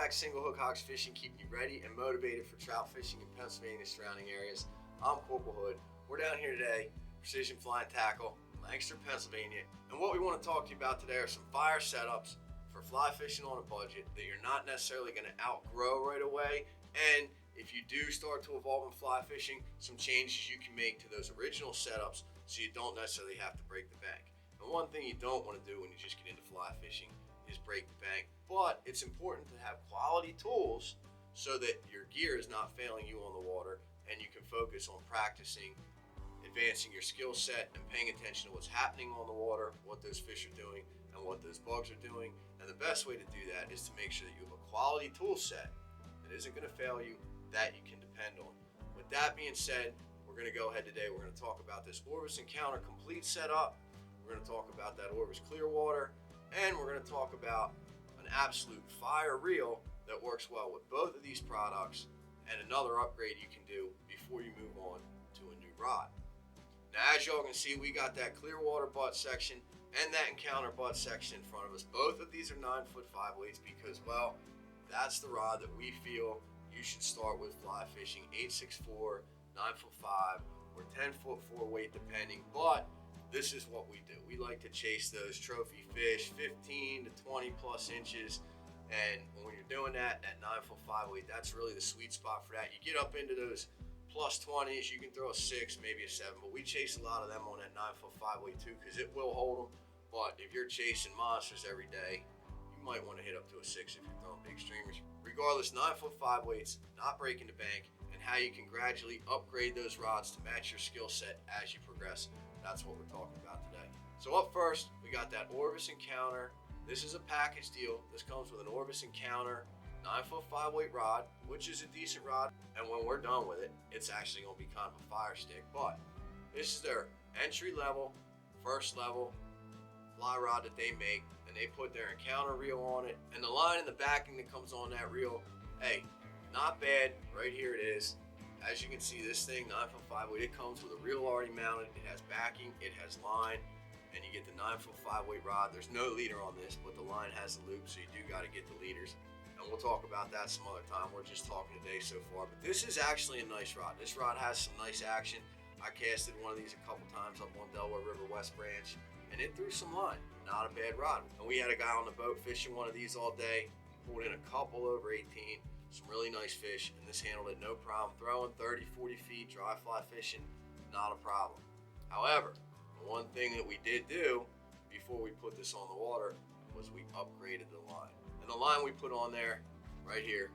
back, Single Hook Hawks Fishing, keeping you ready and motivated for trout fishing in Pennsylvania and surrounding areas. I'm Corporal Hood. We're down here today, Precision Fly and Tackle, Lancaster, Pennsylvania. And what we want to talk to you about today are some fire setups for fly fishing on a budget that you're not necessarily going to outgrow right away. And if you do start to evolve in fly fishing, some changes you can make to those original setups so you don't necessarily have to break the bank. And one thing you don't want to do when you just get into fly fishing is break the bank, but it's important to have quality tools so that your gear is not failing you on the water and you can focus on practicing, advancing your skill set and paying attention to what's happening on the water, what those fish are doing and what those bugs are doing. And the best way to do that is to make sure that you have a quality tool set that isn't going to fail you, that you can depend on. With that being said, we're going to go ahead today. We're going to talk about this Orvis Encounter Complete setup. We're going to talk about that Orvis Clearwater, and we're going to talk about an absolute fire reel that works well with both of these products and another upgrade you can do before you move on to a new rod. Now, as y'all can see, we got that Clearwater butt section and that Encounter butt section in front of us. Both of these are 9-foot 5/8 because, well, that's the rod that we feel you should start with fly fishing. 8/6/4, 9-foot 5, or 10-foot 4 weight depending, but this is what we do. We like to chase those trophy fish 15 to 20 plus inches. And when you're doing that, that 9-foot 5/8, that's really the sweet spot for that. You get up into those plus 20s, you can throw a 6, maybe a 7, but we chase a lot of them on that 9-foot 5/8 too because it will hold them. But if you're chasing monsters every day, you might want to hit up to a 6 if you're throwing big streamers. Regardless, 9-foot 5/8, not breaking the bank, and how you can gradually upgrade those rods to match your skill set as you progress. That's what we're talking about today. So up first, we got that Orvis Encounter. This is a package deal. This comes with an Orvis Encounter 9-foot 5/8 rod, which is a decent rod. And when we're done with it, it's actually going to be kind of a fire stick. But this is their entry level, first level fly rod that they make. And they put their Encounter reel on it. And the line and the backing that comes on that reel, hey, not bad. Right here it is. As you can see, this thing, 9-foot 5/8, it comes with a reel already mounted. It has backing, it has line, and you get the 9-foot 5/8 rod. There's no leader on this, but the line has the loop, so you do got to get the leaders. And we'll talk about that some other time. We're just talking today so far. But this is actually a nice rod. This rod has some nice action. I casted one of these a couple times up on Delaware River West Branch, and it threw some line. Not a bad rod. And we had a guy on the boat fishing one of these all day, pulled in a couple over 18. Some really nice fish, and this handled it no problem. Throwing 30, 40 feet, dry fly fishing, not a problem. However, the one thing that we did do before we put this on the water was we upgraded the line. And the line we put on there, right here,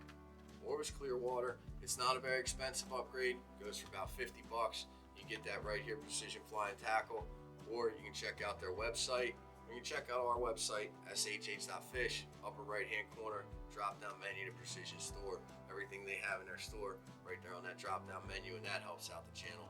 Orvis Clearwater, it's not a very expensive upgrade. It goes for about 50 bucks. You get that right here, Precision Fly and Tackle, or you can check out their website. You can check out our website, shh.fish, upper right-hand corner, drop-down menu to Precision Store. Everything they have in their store right there on that drop-down menu, and that helps out the channel.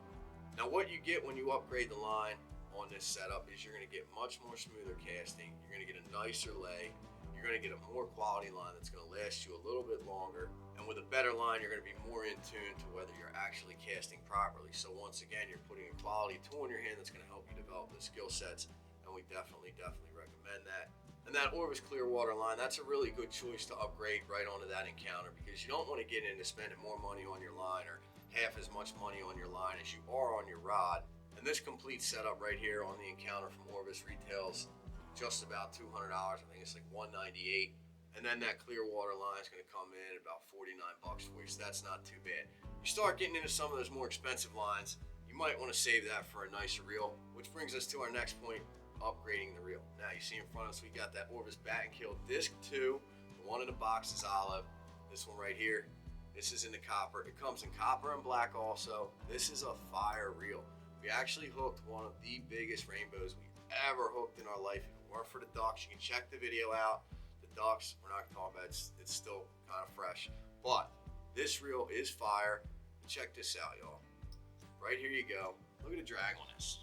Now, what you get when you upgrade the line on this setup is you're going to get much more smoother casting. You're going to get a nicer lay. You're going to get a more quality line that's going to last you a little bit longer. And with a better line, you're going to be more in tune to whether you're actually casting properly. So once again, you're putting a quality tool in your hand that's going to help you develop the skill sets. And we definitely recommend that. And that Orvis Clearwater line, that's a really good choice to upgrade right onto that Encounter because you don't want to get into spending more money on your line or half as much money on your line as you are on your rod. And this complete setup right here on the Encounter from Orvis retails just about $200. I think it's like $198. And then that Clearwater line is going to come in about 49 bucks for you, so that's not too bad. You start getting into some of those more expensive lines, you might want to save that for a nicer reel, which brings us to our next point, upgrading the reel. Now you see in front of us, we got that Orvis Bat and Kill Disc 2. The one in the box is olive. This one right here, this is in the copper. It comes in copper and black also. This is a fire reel. We actually hooked one of the biggest rainbows we've ever hooked in our life. If it weren't for the ducks, you can check the video out. The ducks, we're not talking about it's still kind of fresh. But this reel is fire. And check this out, y'all. Right here you go. Look at the drag on this.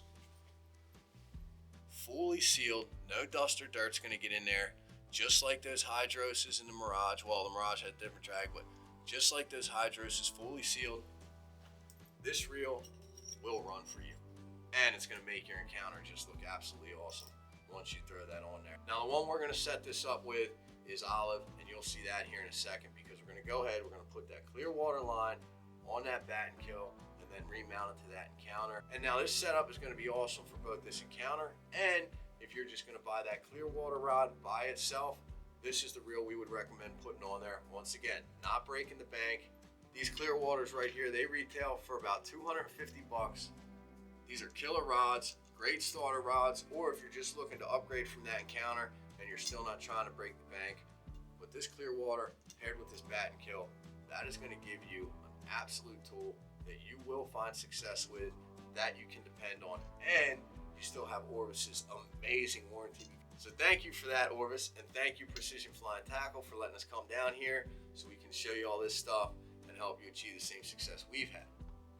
Fully sealed, no dust or dirt's gonna get in there. Just like those Hydroses in the Mirage. Well, the Mirage had a different drag, but just like those Hydroses, fully sealed. This reel will run for you. And it's gonna make your Encounter just look absolutely awesome once you throw that on there. Now the one we're gonna set this up with is olive, and you'll see that here in a second because we're going to go ahead, we're going to put that Clearwater line on that bat and kill and then remount it to that encounter. And now this setup is going to be awesome for both this encounter and if you're just going to buy that Clearwater rod by itself, this is the reel we would recommend putting on there. Once again, not breaking the bank. These Clearwaters right here, they retail for about 250 bucks. These are killer rods, great starter rods, or if you're just looking to upgrade from that encounter and you're still not trying to break the bank, with this Clearwater paired with this bat and kill, that is going to give you an absolute tool that you will find success with, that you can depend on, and you still have Orvis's amazing warranty. So thank you for that, Orvis, and thank you, Precision Flying Tackle, for letting us come down here so we can show you all this stuff and help you achieve the same success we've had.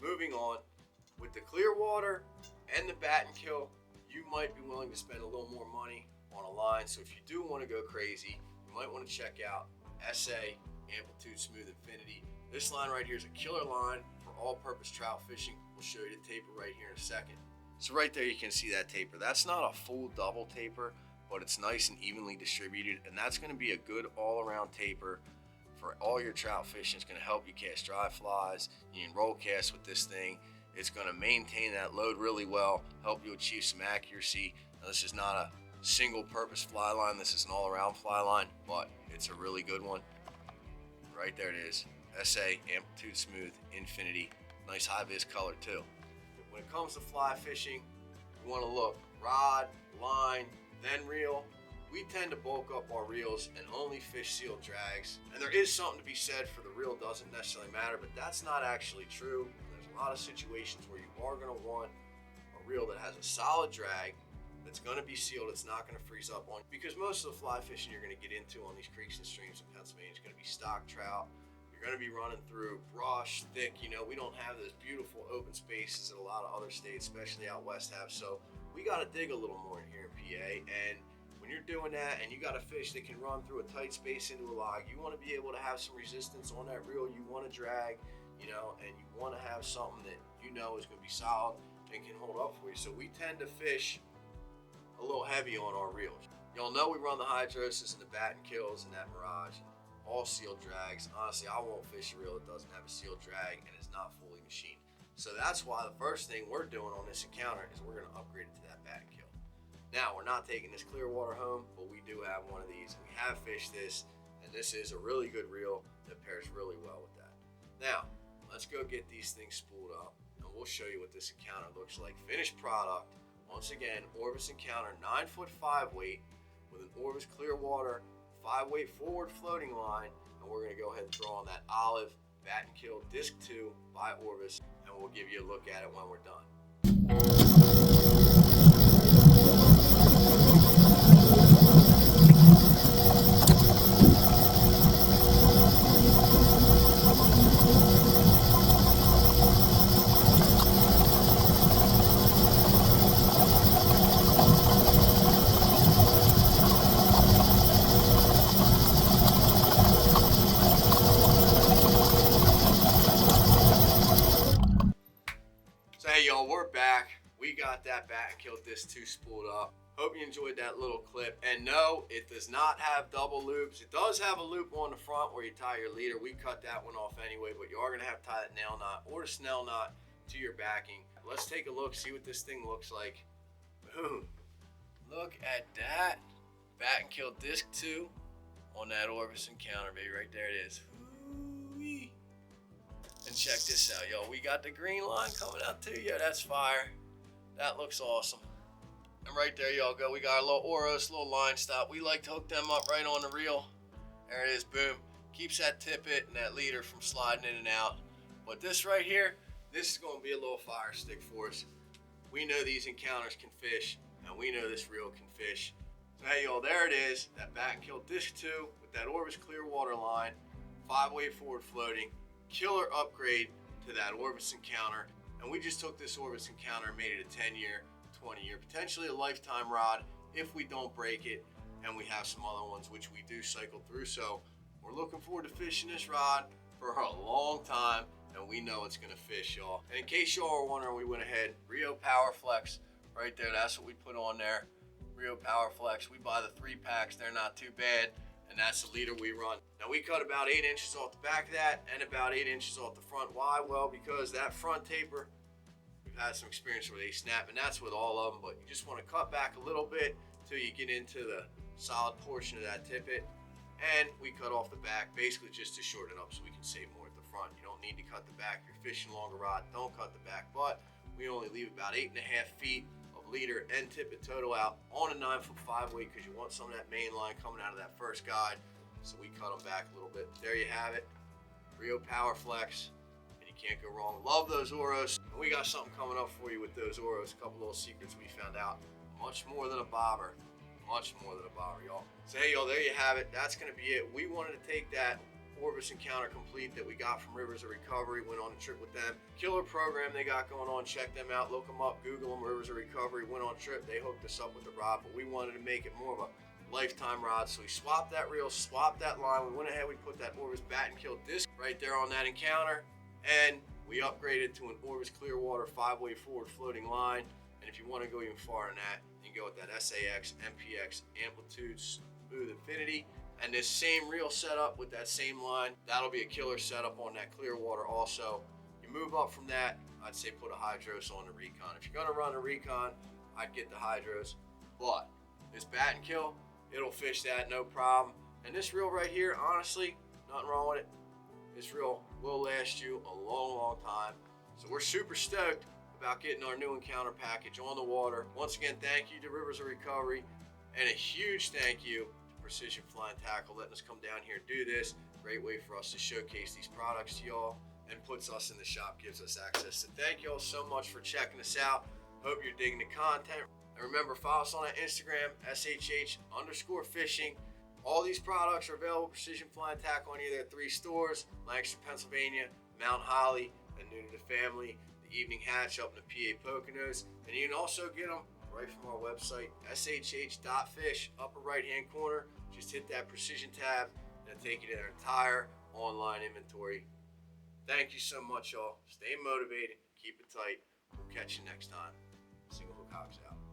Moving on, with the Clearwater and the bat and kill, you might be willing to spend a little more money on a line. So if you do want to go crazy, you might want to check out SA Amplitude Smooth Infinity. This line right here is a killer line for all-purpose trout fishing. We'll show you the taper right here in a second. So right there you can see that taper. That's not a full double taper, but it's nice and evenly distributed, and that's going to be a good all-around taper for all your trout fishing. It's going to help you cast dry flies. You can roll cast with this thing. It's going to maintain that load really well, help you achieve some accuracy. Now, this is not a single-purpose fly line. This is an all-around fly line, but it's a really good one. Right there it is. SA Amplitude Smooth Infinity. Nice high-vis color too. When it comes to fly fishing, we want to look rod, line, then reel. We tend to bulk up our reels and only fish sealed drags. And there is something to be said for the reel doesn't necessarily matter, but that's not actually true. There's a lot of situations where you are going to want a reel that has a solid drag, that's going to be sealed, it's not going to freeze up on you. Because most of the fly fishing you're going to get into on these creeks and streams in Pennsylvania is going to be stock trout. You're going to be running through brush, thick, we don't have those beautiful open spaces that a lot of other states, especially out west, have. So we got to dig a little more in here in PA. And when you're doing that and you got a fish that can run through a tight space into a log, you want to be able to have some resistance on that reel. You want to drag, and you want to have something that is going to be solid and can hold up for you. So we tend to fish a little heavy on our reels. Y'all know we run the hydrosis and the bat and kills and that Mirage. All sealed drags. Honestly, I won't fish a reel that doesn't have a sealed drag and is not fully machined. So that's why the first thing we're doing on this encounter is we're going to upgrade it to that bat and kill. Now, we're not taking this Clearwater home, but we do have one of these. We have fished this, and this is a really good reel that pairs really well with that. Now, let's go get these things spooled up, and we'll show you what this encounter looks like. Finished product. Once again, Orvis encounter 9'5" weight with an Orvis Clearwater 5-weight forward floating line, and we're going to go ahead and throw on that olive bat and kill disc 2 by Orvis, and we'll give you a look at it when we're done. Y'all, we're back. We got that bat and kill disc 2 spooled up. Hope you enjoyed that little clip. And no, it does not have double loops. It does have a loop on the front where you tie your leader. We cut that one off anyway, but you are going to have to tie that nail knot or the snell knot to your backing. Let's take a look, see what this thing looks like. Boom. Look at that. Bat and kill disc 2 on that Orvis encounter, baby. Right there it is. Ooh-wee. And check this out, yo. We got the green line coming out too. Yeah, that's fire. That looks awesome. And right there, y'all go. We got our little Oros, little line stop. We like to hook them up right on the reel. There it is, boom. Keeps that tippet and that leader from sliding in and out. But this right here, this is going to be a little fire stick for us. We know these encounters can fish, and we know this reel can fish. So hey, y'all, there it is. That bat and kill disc 2 with that Orvis Clearwater line, 5-weight forward floating. Killer upgrade to that Orvis encounter, and we just took this Orvis encounter and made it a 10-year, 20-year, potentially a lifetime rod if we don't break it, and we have some other ones which we do cycle through. So we're looking forward to fishing this rod for a long time, and we know it's going to fish, y'all. And in case y'all are wondering, we went ahead, Rio Power Flex right there, that's what we put on there. Rio Power Flex, we buy the 3 packs, they're not too bad, and that's the leader we run. Now we cut about 8 inches off the back of that and about 8 inches off the front. Why? Well, because that front taper, we've had some experience where they snap, and that's with all of them, but you just want to cut back a little bit till you get into the solid portion of that tippet. And we cut off the back basically just to shorten it up so we can save more at the front. You don't need to cut the back. If you're fishing longer rod, don't cut the back, but we only leave about 8.5 feet of leader and tippet total out on a 9-foot 5-weight because you want some of that main line coming out of that first guide. So we cut them back a little bit. There you have it. Rio Power Flex, and you can't go wrong. Love those Oros. And we got something coming up for you with those Oros. A couple little secrets we found out. Much more than a bobber. Much more than a bobber, y'all. So hey, y'all, there you have it. That's going to be it. We wanted to take that Orvis encounter complete that we got from Rivers of Recovery, went on a trip with them. Killer program they got going on. Check them out. Look them up. Google them. Rivers of Recovery. Went on a trip. They hooked us up with the rod, but we wanted to make it more of a lifetime rod. So we swapped that reel, swapped that line. We went ahead. We put that Orvis bat and kill disc right there on that encounter, and we upgraded to an Orvis Clearwater 5-way forward floating line. And if you want to go even farther than that, you can go with that SAX, MPX, Amplitude, Smooth Infinity, and this same reel setup with that same line. That'll be a killer setup on that Clearwater also. You move up from that, I'd say put a Hydros on the Recon. If you're going to run a Recon, I'd get the Hydros. But this bat and kill, it'll fish that no problem. And this reel right here, honestly, nothing wrong with it. This reel will last you a long, long time. So we're super stoked about getting our new encounter package on the water. Once again, thank you to Rivers of Recovery, and a huge thank you to Precision Fly and Tackle letting us come down here and do this. Great way for us to showcase these products to y'all and puts us in the shop, gives us access. So thank y'all so much for checking us out. Hope you're digging the content. And remember, follow us on our Instagram, SHH_fishing. All these products are available, Precision Fly and Tackle, on either 3 stores, Lancaster, Pennsylvania, Mount Holly, and new to the family, Evening Hatch up in the PA Poconos. And you can also get them right from our website, shh.fish, upper right hand corner. Just hit that precision tab and it'll take you to their entire online inventory. Thank you so much, y'all. Stay motivated, keep it tight. We'll catch you next time. Single Hook Hogs out.